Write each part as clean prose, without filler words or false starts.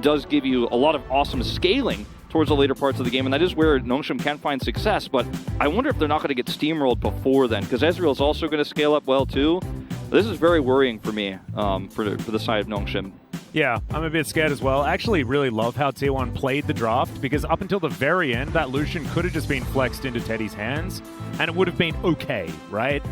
does give you a lot of awesome scaling towards the later parts of the game, and that is where Nongshim can find success, but I wonder if they're not going to get steamrolled before then, because Ezreal's also going to scale up well too. This is very worrying for me, for the side of Nongshim. Yeah, I'm a bit scared as well. I actually really love how T1 played the draft, because up until the very end, that Lucian could have just been flexed into Teddy's hands, and it would have been okay, right?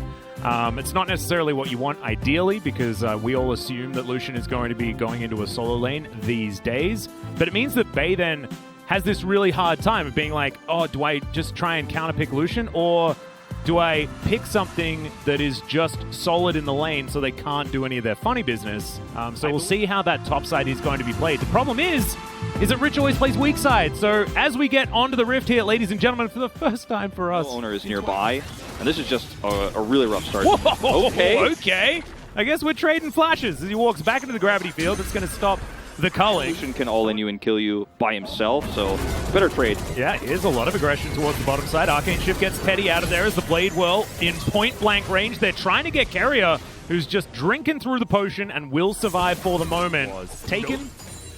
It's not necessarily what you want ideally, because we all assume that Lucian is going to be going into a solo lane these days, but it means that Bey then has this really hard time of being like, oh, do I just try and counterpick Lucian, or do I pick something that is just solid in the lane so they can't do any of their funny business? So we'll see how that top side is going to be played. The problem is that Rich always plays weak side. So as we get onto the Rift here, ladies and gentlemen, for the first time for us. Owner is nearby, and this is just a really rough start. Whoa, okay. I guess we're trading flashes as he walks back into the gravity field. It's going to stop the culling. Lucian can all-in you and kill you by himself, so better trade. Yeah, here's a lot of aggression towards the bottom side. Arcane Shift gets Teddy out of there as the Blade Whirl in point-blank range. They're trying to get Carrier, who's just drinking through the potion and will survive for the moment. Taken,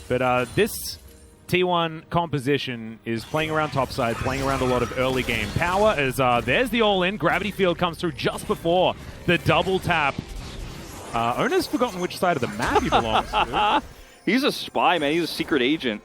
but this T1 composition is playing around topside, playing around a lot of early game power, as there's the all-in. Gravity Field comes through just before the double tap. Ona's forgotten which side of the map he belongs to. He's a spy, man. He's a secret agent.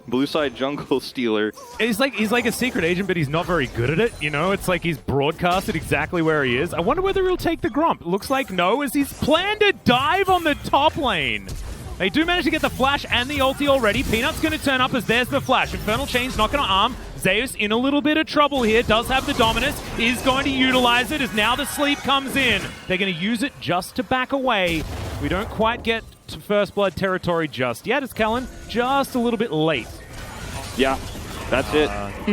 Blue side jungle stealer. He's like a secret agent, but he's not very good at it. You know, it's like he's broadcasted exactly where he is. I wonder whether he'll take the Grump. Looks like no, as he's planned a dive on the top lane. They do manage to get the flash and the ulti already. Peanut's going to turn up as there's the flash. Infernal Chain's not going to arm. Zeus in a little bit of trouble here. Does have the dominance. Is going to utilize it as now the sleep comes in. They're going to use it just to back away. We don't quite get to First Blood territory just yet. It's Kellen just a little bit late. Yeah, that's it.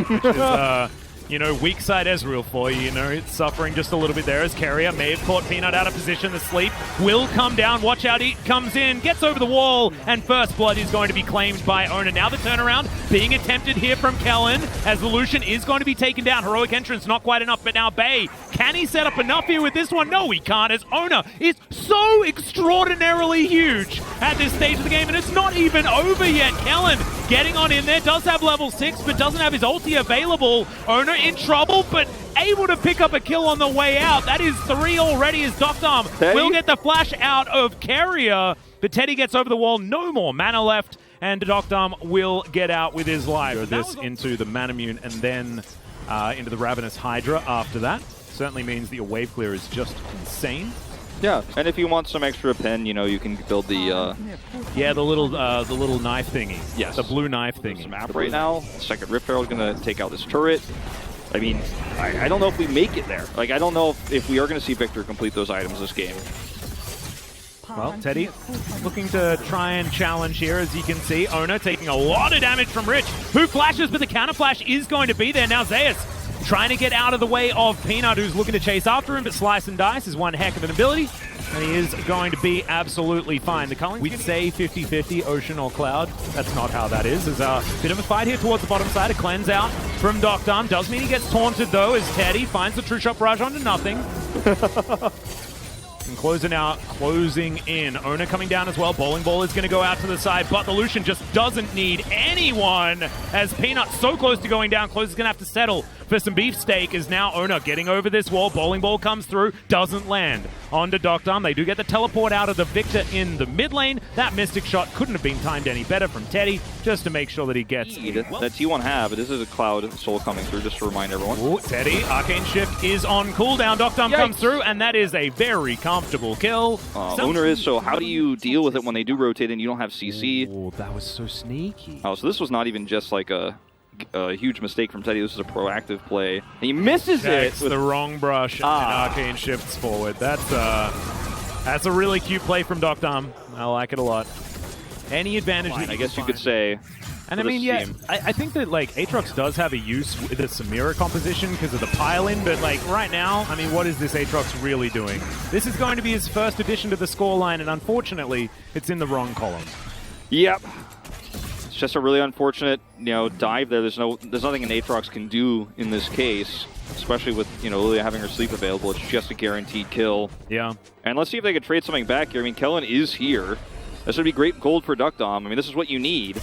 Which is, you know, weak side Ezreal for you. You know, it's suffering just a little bit there as Carrier may have caught Peanut out of position. The sleep will come down. Watch out, he comes in, gets over the wall, and First Blood is going to be claimed by Ona. Now the turnaround being attempted here from Kellen as the Lucian is going to be taken down. Heroic entrance, not quite enough, but now Bey, can he set up enough here with this one? No, he can't, as Ona is so extraordinarily huge at this stage of the game, and it's not even over yet. Kellen getting on in there, does have level 6, but doesn't have his ulti available. Ona in trouble, but able to pick up a kill on the way out. That is 3 already as Doctom will get the flash out of Carrier, but Teddy gets over the wall. No more mana left, and Doctom will get out with his life. Go this into the Manamune and then into the Ravenous Hydra after that. Certainly means that your wave clear is just insane. Yeah, and if you want some extra pen, you know, you can build the yeah, the little knife thingy. Yes, the blue knife thingy. Map right now. Second Rift Herald going to take out this turret. I mean, I don't know if we make it there. Like, I don't know if we are going to see Victor complete those items this game. Well, Teddy looking to try and challenge here, as you can see. Ona taking a lot of damage from Rich, who flashes, but the counter flash is going to be there. Now Zeus trying to get out of the way of Peanut, who's looking to chase after him, but Slice and Dice is one heck of an ability, and he is going to be absolutely fine. The culling, we'd say 50-50, Ocean or Cloud. That's not how that is. There's a bit of a fight here towards the bottom side. A cleanse out from Doctom. Does mean he gets taunted, though, as Teddy finds the True Shot Barrage onto nothing. And closing in. Ona coming down as well. Bowling Ball is going to go out to the side, but the Lucian just doesn't need anyone, as Peanut so close to going down. Close is going to have to settle for some beefsteak, is now Ona getting over this wall. Bowling Ball comes through, doesn't land onto Doctom. They do get the teleport out of the Victor in the mid lane. That Mystic Shot couldn't have been timed any better from Teddy, just to make sure that he gets that T1 have. This is a Cloud Soul coming through, just to remind everyone. Ooh, Teddy, Arcane Shift is on cooldown. Doctom comes through, and that is a very comfortable kill. Owner is, so how do you deal with it when they do rotate and you don't have CC? Oh, that was so sneaky. Oh, so this was not even just like a huge mistake from Teddy. This is a proactive play. And he misses it. With the wrong brush and Arcane shifts forward. That's a really cute play from Doctom. I like it a lot. Any advantage that I guess you could say. And I mean, yeah, I think that, like, Aatrox does have a use with the Samira composition because of the pile-in, but, like, right now, I mean, what is this Aatrox really doing? This is going to be his first addition to the scoreline, and unfortunately, it's in the wrong column. Yep. It's just a really unfortunate, you know, dive there. There's nothing an Aatrox can do in this case, especially with, you know, Lilia having her sleep available. It's just a guaranteed kill. Yeah. And let's see if they can trade something back here. I mean, Kellen is here. This would be great gold for Doctom. I mean, this is what you need.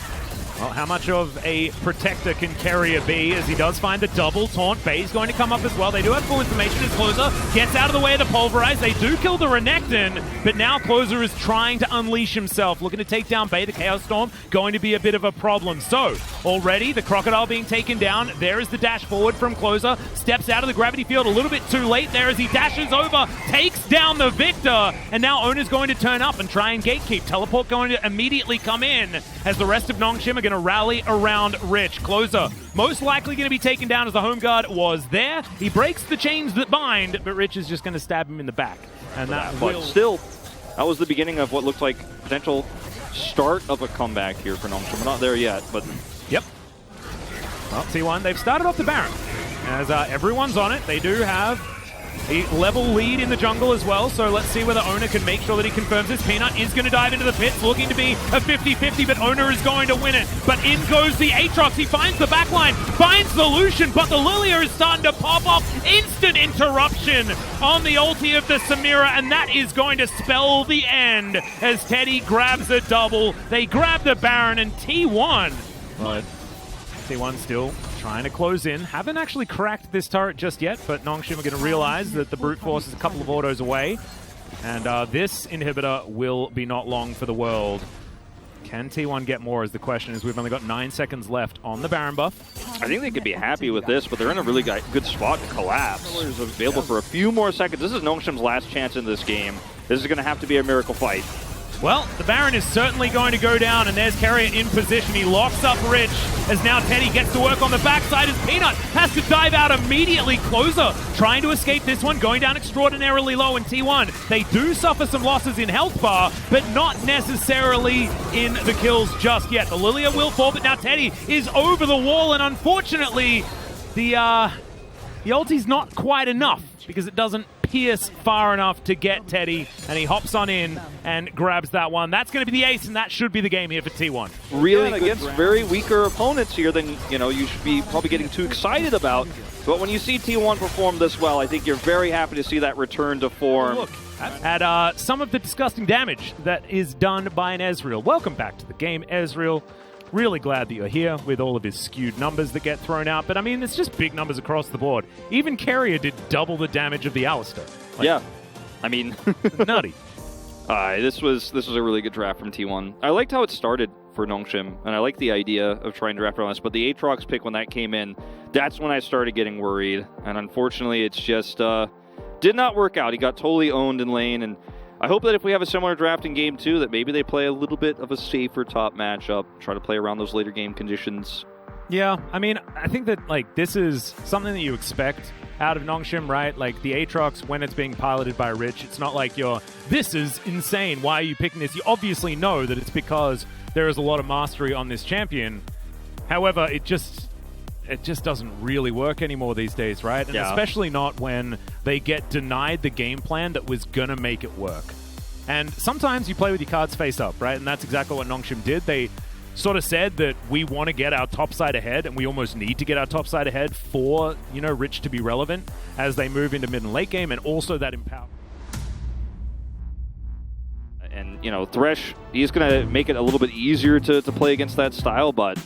Well, how much of a protector can Carrier be as he does find the double taunt? Bay's going to come up as well. They do have full information as Closer gets out of the way of the Pulverize. They do kill the Renekton, but now Closer is trying to unleash himself, looking to take down Bay. The Chaos Storm going to be a bit of a problem. So, already the Crocodile being taken down. There is the dash forward from Closer. Steps out of the gravity field a little bit too late there as he dashes over, takes down the Victor, and now Owner's going to turn up and try and gatekeep. Teleport going to immediately come in as the rest of Nongshim are going to rally around Rich. Closer most likely going to be taken down as the home guard was there. He breaks the chains that bind, but Rich is just going to stab him in the back. And but still, that was the beginning of what looked like potential start of a comeback here for Nongshim. We're not there yet, but... Yep. Well, T1, they've started off the Baron. As everyone's on it, they do have a level lead in the jungle as well, so let's see whether Owner can make sure that he confirms this. Peanut is going to dive into the pits, looking to be a 50-50, but Owner is going to win it. But in goes the Aatrox. He finds the backline, finds the Lucian, but the Lilia is starting to pop off. Instant interruption on the ulti of the Samira, and that is going to spell the end as Teddy grabs a double. They grab the Baron, and T1. Right. T1 still trying to close in. Haven't actually cracked this turret just yet, but Nongshim are going to realize that the Brute Force is a couple of autos away. And this inhibitor will be not long for the world. Can T1 get more is the question, as we've only got 9 seconds left on the Baron buff. I think they could be happy with this, but they're in a really good spot to collapse. Is available for a few more seconds. This is Nongshim's last chance in this game. This is going to have to be a miracle fight. Well, the Baron is certainly going to go down, and there's Carrier in position. He locks up Rich, as now Teddy gets to work on the backside as Peanut has to dive out immediately. Closer trying to escape this one, going down extraordinarily low in T1. They do suffer some losses in health bar, but not necessarily in the kills just yet. The Lilia will fall, but now Teddy is over the wall, and unfortunately, the ulti's not quite enough because it doesn't pierce far enough to get Teddy, and he hops on in and grabs that one. That's going to be the ace, and that should be the game here for T1. Really against very weaker opponents here than you should be probably getting too excited about. But when you see T1 perform this well, I think you're very happy to see that return to form. Look at some of the disgusting damage that is done by an Ezreal. Welcome back to the game, Ezreal. Really glad that you're here with all of his skewed numbers that get thrown out. But, I mean, it's just big numbers across the board. Even Carrier did double the damage of the Alistar. Yeah. I mean... nutty. This was a really good draft from T1. I liked how it started for Nongshim, and I like the idea of trying to draft around this. But the Aatrox pick, when that came in, that's when I started getting worried. And unfortunately, it's just did not work out. He got totally owned in lane, and I hope that if we have a similar draft in Game 2, that maybe they play a little bit of a safer top matchup, try to play around those later game conditions. Yeah, I mean, I think that, this is something that you expect out of Nongshim, right? Like, the Aatrox, when it's being piloted by Rich, it's not like this is insane, why are you picking this? You obviously know that it's because there is a lot of mastery on this champion. However, it just doesn't really work anymore these days, right? And especially not when they get denied the game plan that was going to make it work. And sometimes you play with your cards face up, right? And that's exactly what Nongshim did. They sort of said that we want to get our top side ahead, and we almost need to get our top side ahead for, Rich to be relevant as they move into mid and late game, and also that empower. And, Thresh, he's going to make it a little bit easier to play against that style, but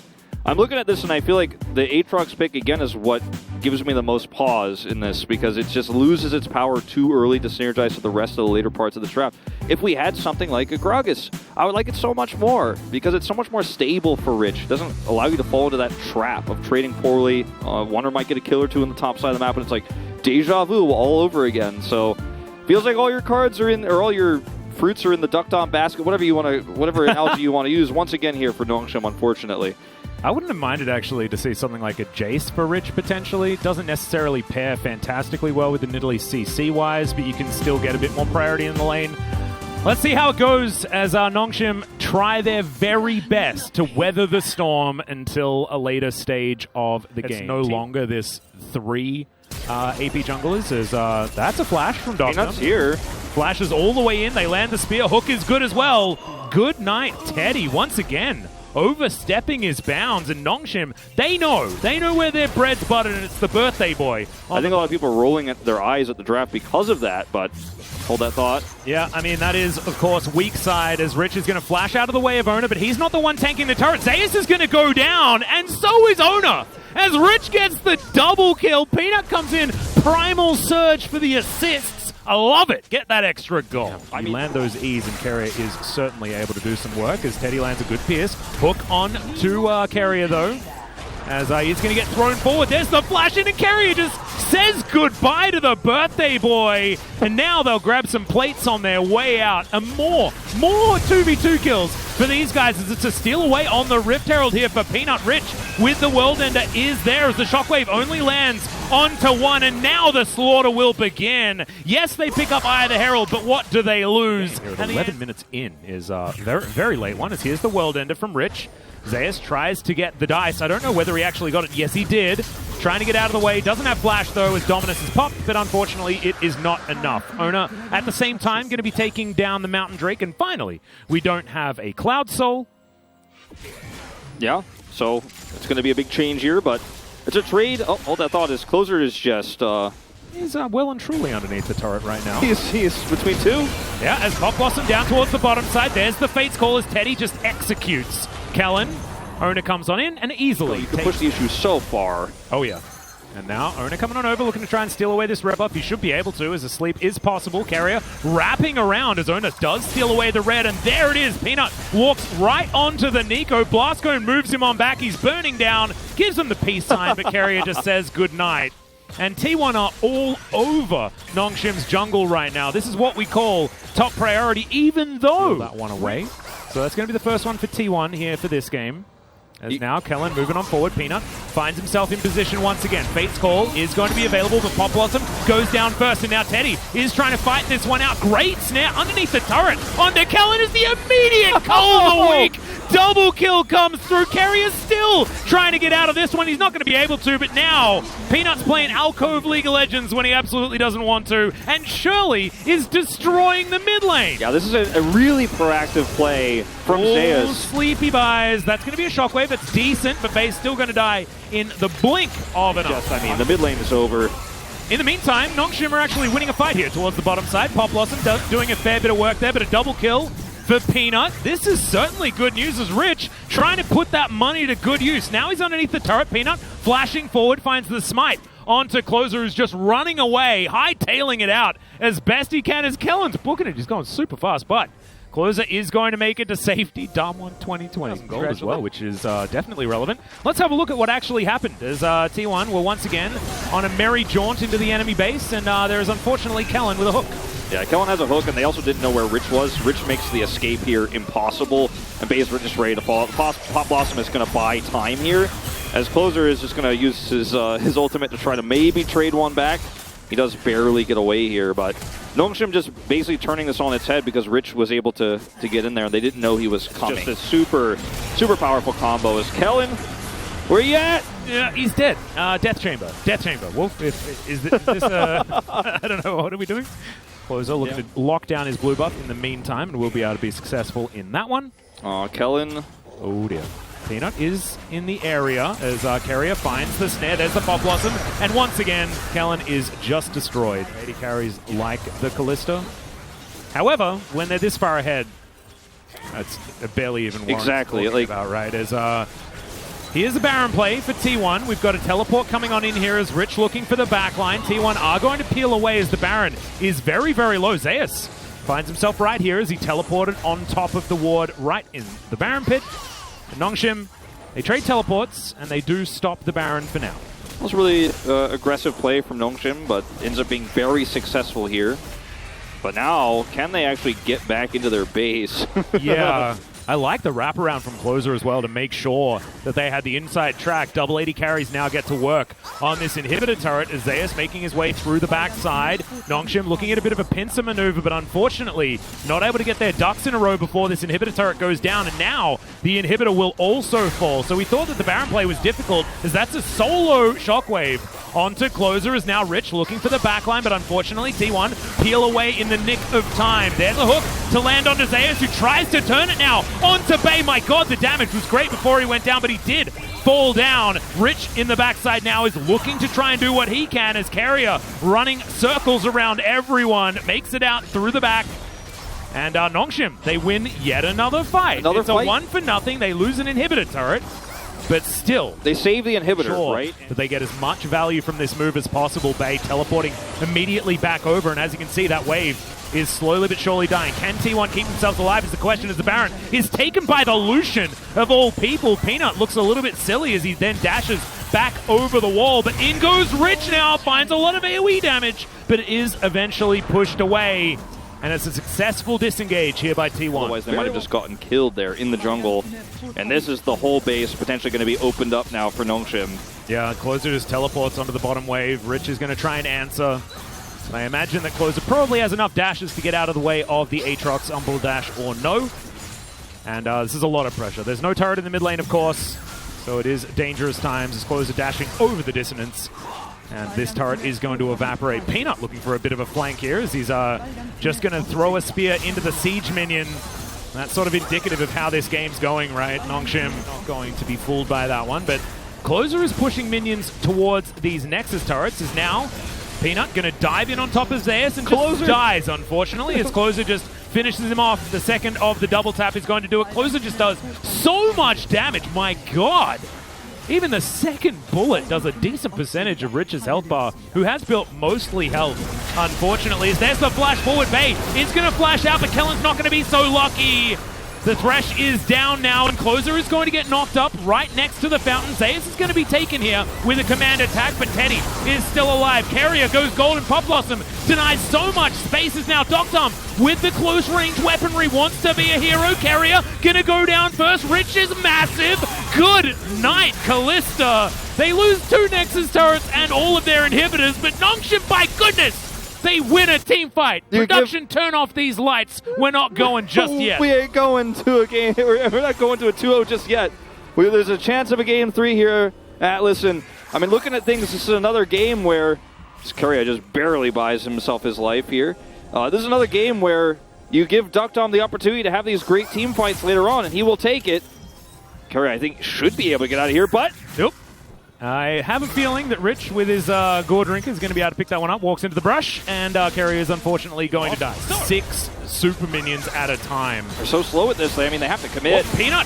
I'm looking at this and I feel like the Aatrox pick, again, is what gives me the most pause in this, because it just loses its power too early to synergize to the rest of the later parts of the draft. If we had something like a Gragas, I would like it so much more, because it's so much more stable for Rich. It doesn't allow you to fall into that trap of trading poorly. Wonder might get a kill or two on the top side of the map, and it's like deja vu all over again. So feels like all your cards are in, or all your fruits are in the ducked on basket, whatever analogy you want to use, once again here for Nongshim, unfortunately. I wouldn't have minded, actually, to see something like a Jace for Rich, potentially. Doesn't necessarily pair fantastically well with the Nidalee CC-wise, but you can still get a bit more priority in the lane. Let's see how it goes as Nongshim try their very best to weather the storm until a later stage of the game. It's no longer this 3 AP junglers, as that's a flash from Doctor. Peanut's here. Flashes all the way in. They land the spear. Hook is good as well. Good night, Teddy, once again. overstepping his bounds, and Nongshim, they know where their bread's buttered, and it's the birthday boy. I think a lot of people are rolling at their eyes at the draft because of that, but hold that thought. Yeah, I mean, that is, of course, weak side, as Rich is going to flash out of the way of Ona, but he's not the one tanking the turret. Zeus is going to go down, and so is Ona, as Rich gets the double kill. Peanut comes in, primal surge for the assists. I love it. Get that extra goal. I mean, land those E's, and Carrier is certainly able to do some work as Teddy lands a good pierce. Hook on to Carrier, though, as he's going to get thrown forward. There's the flash in, and Carrier just says goodbye to the birthday boy. And now they'll grab some plates on their way out. And more 2v2 kills for these guys, as it's a steal away on the Rift Herald here for Peanut. Rich with the World Ender is there, as the Shockwave only lands onto one, and now the slaughter will begin. Yes, they pick up Eye of the Herald, but what do they lose? And 11 minutes in is a very, very late one, as here's the World Ender from Rich. Zeus tries to get the dice. I don't know whether he actually got it. Yes, he did. Trying to get out of the way. Doesn't have flash, though, as Dominus is popped, but unfortunately, it is not enough. Ona, at the same time, going to be taking down the Mountain Drake, and finally, we don't have a Cloud Soul. Yeah, so it's going to be a big change here, but it's a trade. Oh, hold that thought. His closer is just... He's well and truly underneath the turret right now. He is between two. Yeah, as Pop Blossom down towards the bottom side. There's the Fate's Call as Teddy just executes Kellen. Ona comes on in and easily You can push the issue so far. Oh, yeah. And now Ona coming on over, looking to try and steal away this red buff. He should be able to, as a sleep is possible. Carrier wrapping around as Ona does steal away the red, and there it is. Peanut walks right onto the Nico. Blastcone moves him on back. He's burning down, gives him the peace sign, but Carrier just says goodnight. And T1 are all over Nongshim's jungle right now. This is what we call top priority, even though that one away. So that's going to be the first one for T1 here for this game. As now Kellen moving on forward. Peanut finds himself in position once again. Fate's Call is going to be available, but Pop Blossom goes down first, and now Teddy is trying to fight this one out. Great snare underneath the turret onto Kellen is the immediate call of the week. Double kill comes through. Carrier's still trying to get out of this one. He's not going to be able to, but now Peanut's playing Alcove League of Legends when he absolutely doesn't want to, and Shirley is destroying the mid lane. Yeah, this is a really proactive play from Zeus. Sleepy buys. That's going to be a Shockwave. That's decent, but Bay's still going to die in the blink of an eye. I mean, the mid lane is over. In the meantime, Nongshim are actually winning a fight here towards the bottom side. Pop Blossom doing a fair bit of work there, but a double kill for Peanut. This is certainly good news, as Rich trying to put that money to good use. Now he's underneath the turret. Peanut flashing forward, finds the smite onto Closer, who's just running away, hightailing it out as best he can, as Kellen's booking it. He's going super fast, but Closer is going to make it to safety. Dom won 2020 gold as well, which is definitely relevant. Let's have a look at what actually happened, as T1 were once again on a merry jaunt into the enemy base, and there is unfortunately Kellen with a hook. Yeah, Kellen has a hook, and they also didn't know where Rich was. Rich makes the escape here impossible, and Bay is just ready to fall. Pop Blossom is going to buy time here, as Closer is just going to use his ultimate to try to maybe trade one back. He does barely get away here, but Nongshim just basically turning this on its head because Rich was able to get in there, and they didn't know he was coming. Just a super powerful combo. Is Kellen, where you at? Yeah, he's dead. Death Chamber. Wolf, is this I don't know, what are we doing? Closer looking to lock down his blue buff in the meantime, and we'll be able to be successful in that one. Kellen. Oh dear. Peanut is in the area as Carrier finds the snare. There's the Pop Blossom. And once again, Kellen is just destroyed. 80 carries like the Callisto. However, when they're this far ahead, that's barely even warrants exactly talking about, right? As here's the Baron play for T1. We've got a teleport coming on in here as Rich looking for the backline. T1 are going to peel away as the Baron is very, very low. Zeus finds himself right here as he teleported on top of the ward right in the Baron pit. And Nongshim, they trade teleports, and they do stop the Baron for now. That was really aggressive play from Nongshim, but ends up being very successful here. But now, can they actually get back into their base? Yeah. I like the wraparound from Closer as well to make sure that they had the inside track. Double 80 carries now get to work on this inhibitor turret as Zeus making his way through the backside. Nongshim looking at a bit of a pincer maneuver, but unfortunately not able to get their ducks in a row before this inhibitor turret goes down, and now the inhibitor will also fall. So we thought that the Baron play was difficult, as that's a solo Shockwave onto Closer is now Rich looking for the backline, but unfortunately T1 peel away in the nick of time. There's a hook to land onto Zeus, who tries to turn it now onto Bay. My god, the damage was great before he went down, but he did fall down. Rich in the backside now is looking to try and do what he can as Carrier running circles around everyone, makes it out through the back. And Nongshim, they win yet another fight. It's a 1-0. They lose an inhibitor turret, but still. They save the inhibitor, right? But they get as much value from this move as possible. Bay teleporting immediately back over, and as you can see, that wave is slowly but surely dying. Can T1 keep themselves alive is the question, as the Baron is taken by the Lucian of all people. Peanut looks a little bit silly as he then dashes back over the wall, but in goes Rich now, finds a lot of AoE damage, but it is eventually pushed away. And it's a successful disengage here by T1. Otherwise, they might have just gotten killed there in the jungle. And this is the whole base potentially going to be opened up now for Nongshim. Yeah, Closer just teleports onto the bottom wave. Rich is going to try and answer. And I imagine that Closer probably has enough dashes to get out of the way of the Aatrox Umbral Dash or no. And this is a lot of pressure. There's no turret in the mid lane, of course. So it is dangerous times as Closer dashing over the dissonance. And this turret is going to evaporate. Peanut looking for a bit of a flank here as he's just going to throw a spear into the siege minion. That's sort of indicative of how this game's going, right? Nongshim not going to be fooled by that one, but Closer is pushing minions towards these Nexus turrets. Is now Peanut going to dive in on top of Zeus and Closer dies, unfortunately, as Closer just finishes him off. The second of the double tap is going to do it. Closer just does so much damage, my god! Even the second bullet does a decent percentage of Rich's health bar, who has built mostly health, unfortunately. As there's the flash forward, Bay is going to flash out, but Kellen's not going to be so lucky. The Thresh is down now, and Closer is going to get knocked up right next to the fountain. Zeus is going to be taken here with a command attack, but Teddy is still alive. Carrier goes golden. Pop Blossom denies so much space. Is now Doctum with the close range weaponry. Wants to be a hero. Carrier going to go down first. Rich is massive. Good night, Callista. They lose 2 Nexus turrets and all of their inhibitors, but Nongshim, by goodness, they win a team fight. Production, turn off these lights. We're not going just yet. We ain't going to a game. We're not going to a 2-0 just yet. There's a chance of a game 3 here, Atlas. And I mean, looking at things, this is another game where Carrier just barely buys himself his life here. This is another game where you give Duckdom the opportunity to have these great team fights later on, and he will take it. Carrier, I think, should be able to get out of here, but nope. I have a feeling that Rich, with his Gore Drink, is going to be able to pick that one up. Walks into the brush, and Carrier is unfortunately going to die. 6 super minions at a time. They're so slow at this. I mean, they have to commit. Peanut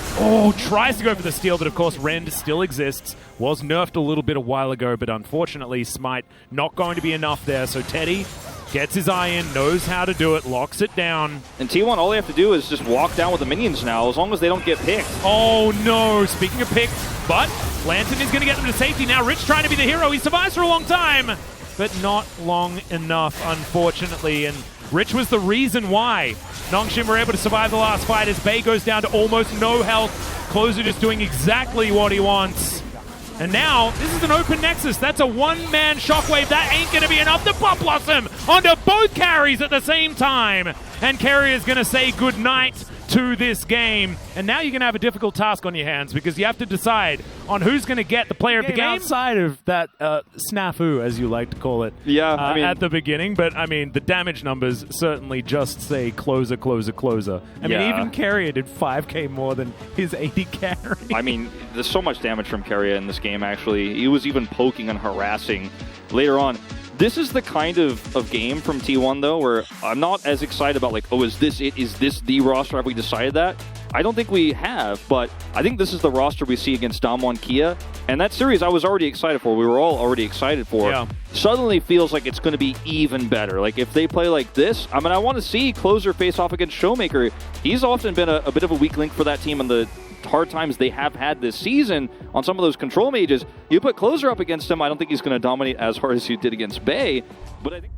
tries to go for the steal, but of course Rend still exists. Was nerfed a little bit a while ago, but unfortunately Smite not going to be enough there. So Teddy gets his eye in, knows how to do it, locks it down. And T1, all they have to do is just walk down with the minions now, as long as they don't get picked. Oh no, speaking of picked, but Lantern is going to get them to safety now. Rich trying to be the hero. He survives for a long time, but not long enough, unfortunately. And Rich was the reason why Nongshim were able to survive the last fight, as Bay goes down to almost no health. Closer just doing exactly what he wants. And now, this is an open Nexus. That's a one-man shockwave. That ain't going to be enough to Pop Blossom onto both carries at the same time. And Carrier's going to say goodnight to this game. And now you're going to have a difficult task on your hands, because you have to decide on who's going to get the player of the game. Outside of that snafu, as you like to call it, at the beginning. But, I mean, the damage numbers certainly just say closer, closer, closer. I mean, even Carrier did 5k more than his 80 carry. I mean, there's so much damage from Carrier in this game, actually. He was even poking and harassing later on. This is the kind of game from T1, though, where I'm not as excited about, like, oh, is this it? Is this the roster? Have we decided that? I don't think we have, but I think this is the roster we see against Damwon Kia. And that series I was already excited for. We were all already excited for. Yeah. Suddenly feels like it's going to be even better. Like, if they play like this, I mean, I want to see Closer face off against Showmaker. He's often been a bit of a weak link for that team in the hard times they have had this season on some of those control mages. You put Closer up against him, I don't think he's going to dominate as hard as he did against Bay, but I think